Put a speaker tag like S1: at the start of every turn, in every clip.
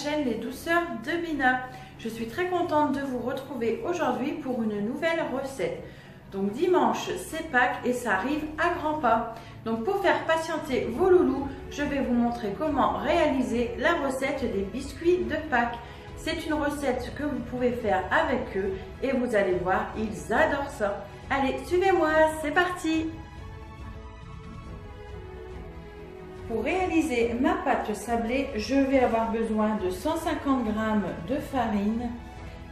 S1: chaîne Les Douceurs de Bina. Je suis très contente de vous retrouver aujourd'hui pour une nouvelle recette. Donc dimanche c'est Pâques et ça arrive à grands pas. Donc pour faire patienter vos loulous, je vais vous montrer comment réaliser la recette des biscuits de Pâques. C'est une recette que vous pouvez faire avec eux et vous allez voir, ils adorent ça. Allez, suivez-moi, c'est parti! Pour réaliser ma pâte sablée, je vais avoir besoin de 150 g de farine,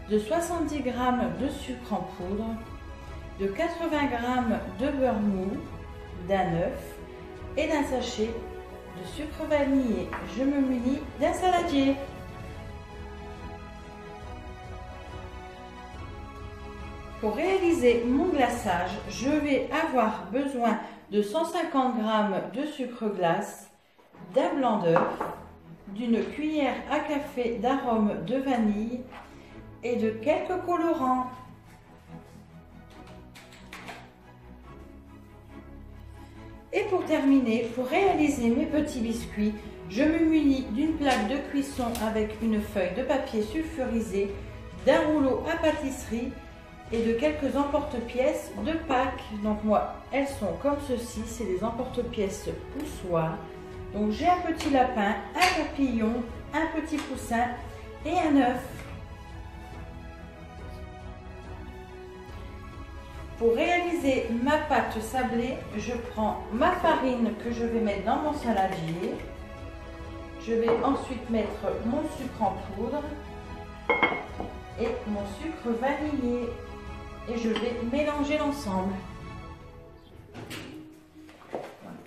S1: de 70 g de sucre en poudre, de 80 g de beurre mou, d'un œuf et d'un sachet de sucre vanillé. Je me munis d'un saladier. Pour réaliser mon glaçage, je vais avoir besoin de 150 g de sucre glace, d'un blanc d'œuf, d'une cuillère à café d'arôme de vanille et de quelques colorants. Et pour terminer, pour réaliser mes petits biscuits, je me munis d'une plaque de cuisson avec une feuille de papier sulfurisé, d'un rouleau à pâtisserie et de quelques emporte-pièces de Pâques. Donc moi, elles sont comme ceci, c'est des emporte-pièces poussoirs. Donc j'ai un petit lapin, un papillon, un petit poussin et un œuf. Pour réaliser ma pâte sablée, je prends ma farine que je vais mettre dans mon saladier. Je vais ensuite mettre mon sucre en poudre et mon sucre vanillé. Et je vais mélanger l'ensemble.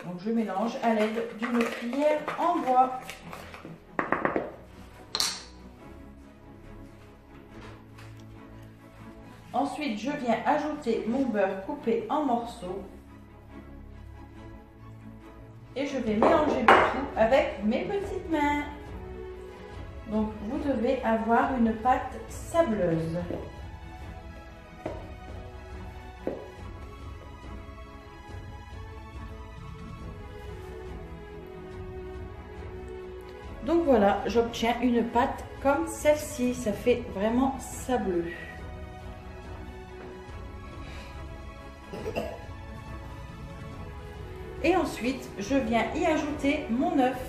S1: Donc je mélange à l'aide d'une cuillère en bois. Ensuite, je viens ajouter mon beurre coupé en morceaux. Et je vais mélanger le tout avec mes petites mains. Donc vous devez avoir une pâte sableuse. Donc voilà, j'obtiens une pâte comme celle-ci, ça fait vraiment sableux. Et ensuite, je viens y ajouter mon œuf.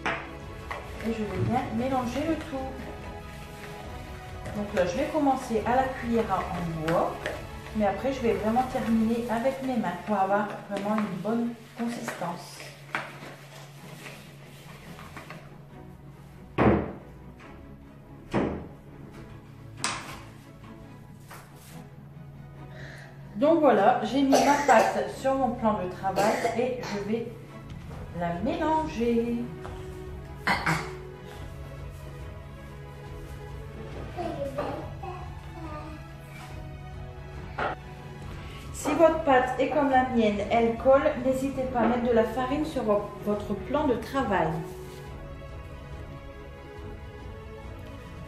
S1: Et je vais bien mélanger le tout. Donc là, je vais commencer à la cuillère en bois, mais après, je vais vraiment terminer avec mes mains pour avoir vraiment une bonne consistance. Donc voilà, j'ai mis ma pâte sur mon plan de travail et je vais la mélanger. Si votre pâte est comme la mienne, elle colle, n'hésitez pas à mettre de la farine sur votre plan de travail.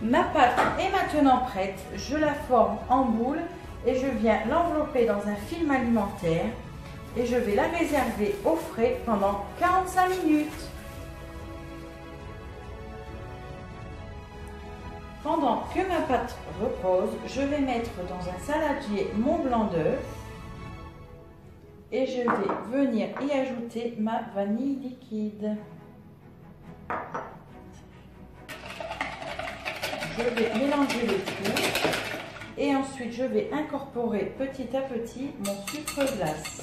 S1: Ma pâte est maintenant prête, je la forme en boule. Et je viens l'envelopper dans un film alimentaire et je vais la réserver au frais pendant 45 minutes. Pendant que ma pâte repose, je vais mettre dans un saladier mon blanc d'œuf et je vais venir y ajouter ma vanille liquide. Je vais mélanger le tout. Et ensuite, je vais incorporer petit à petit mon sucre glace.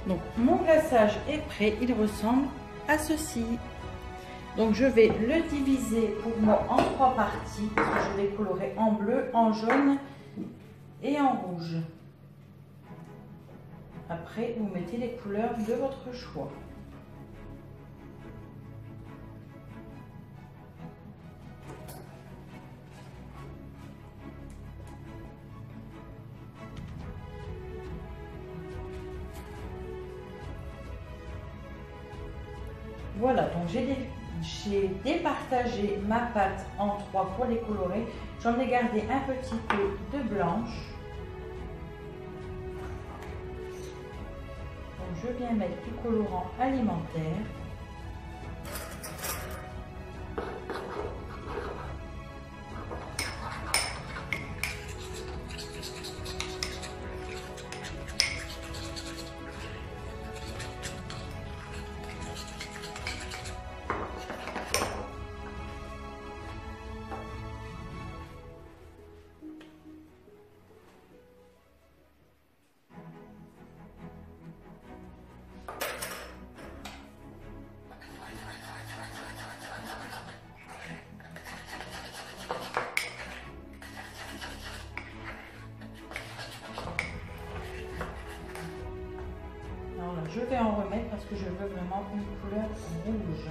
S1: Donc mon glaçage est prêt, il ressemble à ceci. Donc je vais le diviser pour moi en 3 parties. Je vais colorer en bleu, en jaune et en rouge. Après, vous mettez les couleurs de votre choix. Voilà, donc j'ai départagé ma pâte en 3 pour les colorer. J'en ai gardé un petit peu de blanche. Donc je viens mettre du colorant alimentaire. Je vais en remettre parce que je veux vraiment une couleur rouge.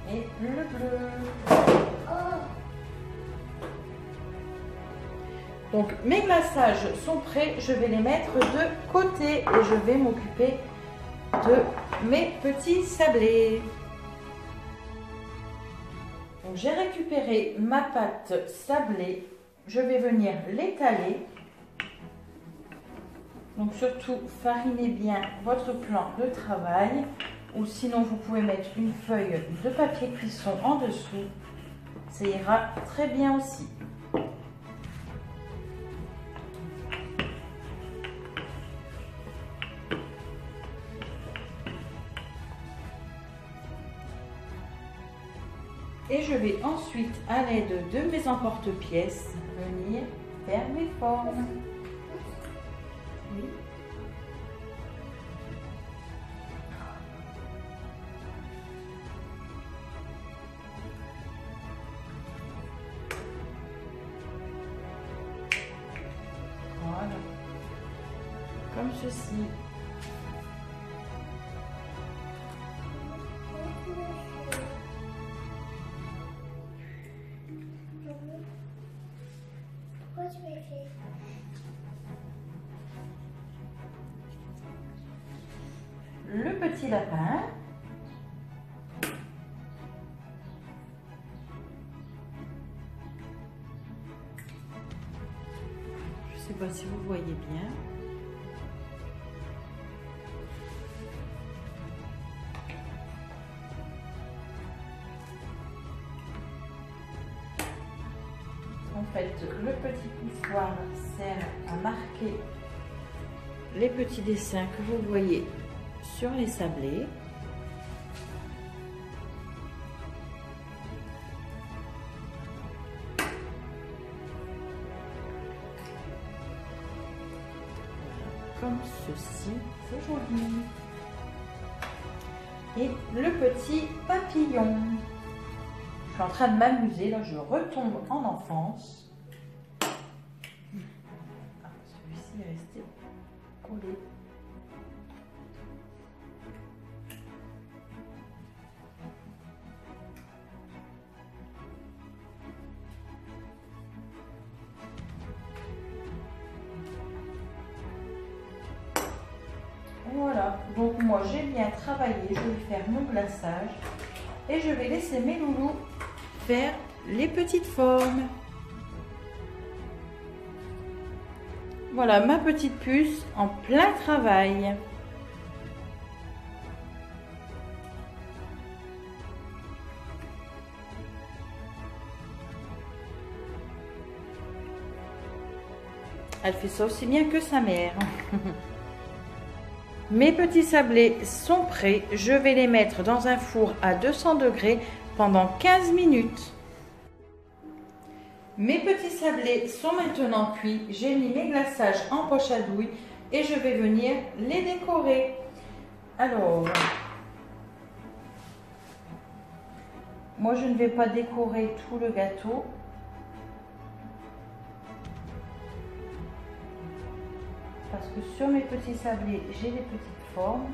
S1: Et le bleu. Donc mes glassages sont prêts, je vais les mettre de côté et je vais m'occuper de mes petits sablés. Donc j'ai récupéré ma pâte sablée, je vais venir l'étaler. Donc surtout farinez bien votre plan de travail ou sinon vous pouvez mettre une feuille de papier cuisson en dessous, ça ira très bien aussi. Et je vais ensuite, à l'aide de mes emporte-pièces, venir faire mes formes. Oui. Voilà. Comme ceci. Le petit lapin. Je ne sais pas si vous voyez bien. En fait, le petit poussoir sert à marquer les petits dessins que vous voyez sur les sablés. Voilà, comme ceci, c'est joli. Et le petit papillon. Je suis en train de m'amuser, là je retombe en enfance. Ah, celui-ci est resté collé. Voilà, donc moi j'ai bien travaillé, je vais faire mon glaçage et je vais laisser mes loulous faire les petites formes. Voilà ma petite puce en plein travail. Elle fait ça aussi bien que sa mère. Mes petits sablés sont prêts. Je vais les mettre dans un four à 200 degrés pendant 15 minutes. Mes petits sablés sont maintenant cuits. J'ai mis mes glaçages en poche à douille et je vais venir les décorer. Alors, moi je ne vais pas décorer tout le gâteau. Parce que sur mes petits sablés, j'ai des petites formes.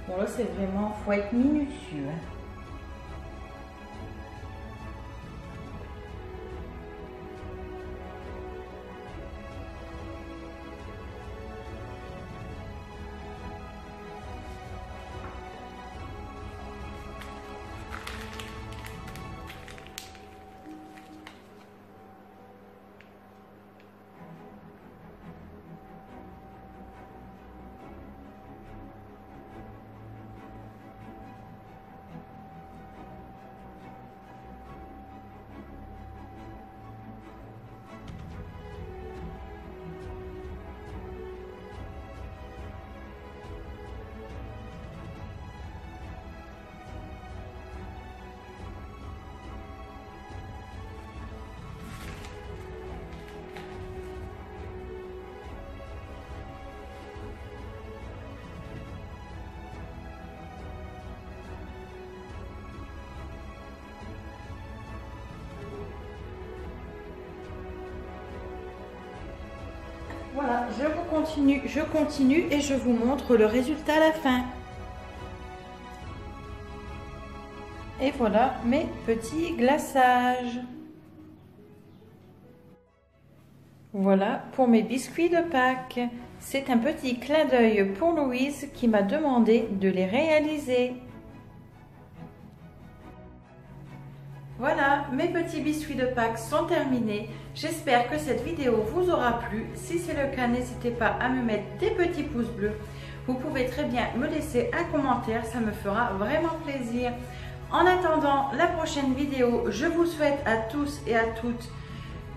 S1: Bon là c'est vraiment, faut être minutieux. Voilà, je continue et je vous montre le résultat à la fin. Et voilà mes petits glaçages. Voilà pour mes biscuits de Pâques. C'est un petit clin d'œil pour Louise qui m'a demandé de les réaliser. Voilà, mes petits biscuits de Pâques sont terminés. J'espère que cette vidéo vous aura plu. Si c'est le cas, n'hésitez pas à me mettre des petits pouces bleus. Vous pouvez très bien me laisser un commentaire, ça me fera vraiment plaisir. En attendant la prochaine vidéo, je vous souhaite à tous et à toutes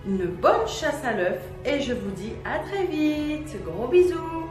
S1: une bonne chasse à l'œuf et je vous dis à très vite. Gros bisous!